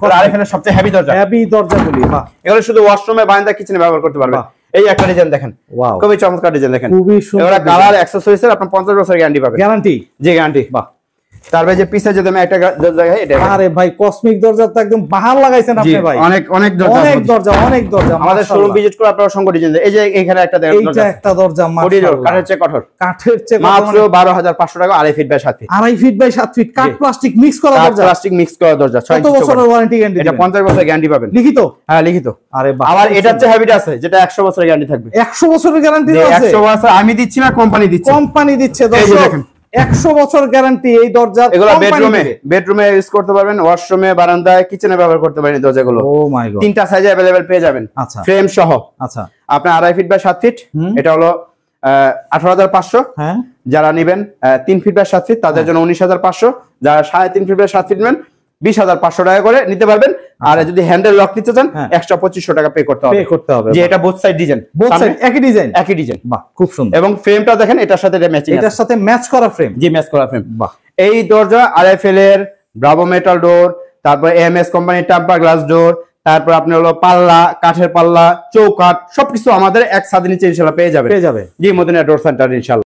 RFL এর সবচেয়ে heavy দরজাগুলি। বাহ, এগুলো শুধু ওয়াশরুমে, বারান্দা, কিচেনে ব্যবহার করতে পারবেন। এই একটা ডিজাইন দেখেন, খুবই চমৎকার ডিজাইন দেখেন, খুবই সুন্দর। এগুলো কালার অ্যাকসেসরিজ এর আপনার 50 বছরের গ্যারান্টি পাবেন। গ্যারান্টি? জি, গ্যারান্টি। বাহ, তারপরে যে পিছে যদি আমি একটা দরজা দেখাই, এটা আরে ভাই কসমিক দরজা তো একদম বাহার লাগাইছেন আপনি ভাই। অনেক দরজা আমাদের শোরুম ভিজিট করে আপনারা সংখ্যা ডিজাইন। এই যে এখানে একটা দরজা, এইটা একটা দরজা মাশাআল্লাহ, কাঠের চেয়ে মাত্র 12500 টাকা, 2.5 feet by 7 feet. 2.5 feet by 7 feet, কাঠ প্লাস্টিক মিক্স করা দরজা। প্লাস্টিক মিক্স করা দরজা। কত বছরের ওয়ারেন্টি গ্যারান্টি? এটা 50 বছরের গ্যারান্টি পাবেন। লিখিত? হ্যাঁ, লিখিত। আরে বাহ, আবার এটা হচ্ছে হেভিটা আছে, যেটা 100 বছরের গ্যারান্টি থাকবে। 100 বছরের গ্যারান্টি আছে? 100 বছর আমি দিচ্ছি না, কোম্পানি দিচ্ছে। কোম্পানি দিচ্ছে। দেখেন 100 বছর গ্যারান্টি এই দরজার। এগুলো বেডরুমে ইউজ করতে পারবেন, ওয়াশরুমে, বারান্দায়, কিচেনে ব্যবহার করতে পারেন এই দরজাগুলো। ও মাই গড, তিনটা সাইজে अवेलेबल পেয়ে যাবেন। আচ্ছা, ফ্রেম সহ। আচ্ছা, আপনার 2.5 ফিট বাই 7 ফিট, এটা হলো 18500। হ্যাঁ, যারা নেবেন 3 ফিট বাই 7 ফিট তাদের জন্য 19500, যারা 3.5 ফিট বাই 7 ফিট নেবেন 20500 টাকা করে নিতে পারবেন। আর যদি হ্যান্ডেল লক নিতে চান এক্সট্রা 2500 টাকা পে করতে হবে। যে এটা বোথ সাইড ডিজাইন, একই ডিজাইন। বাহ, খুব সুন্দর। এবং ফ্রেমটা দেখেন, এটার সাথে ম্যাচিং, এটার সাথে ম্যাচ করা ফ্রেম। জি, ম্যাচ করা ফ্রেম। বাহ, এই দরজা আরএফএল এর ব্রাভো মেটাল ডোর, তারপর এমএস কোম্পানির টেম্পার গ্লাস ডোর, তারপর আপনি হলো পাল্লা, কাঠের পাল্লা, চৌকাঠ, সবকিছু আমাদের এক ছাদের নিচে ইনশাআল্লাহ পেয়ে যাবে। জি, মদিনা ডোর সেন্টার ইনশাআল্লাহ।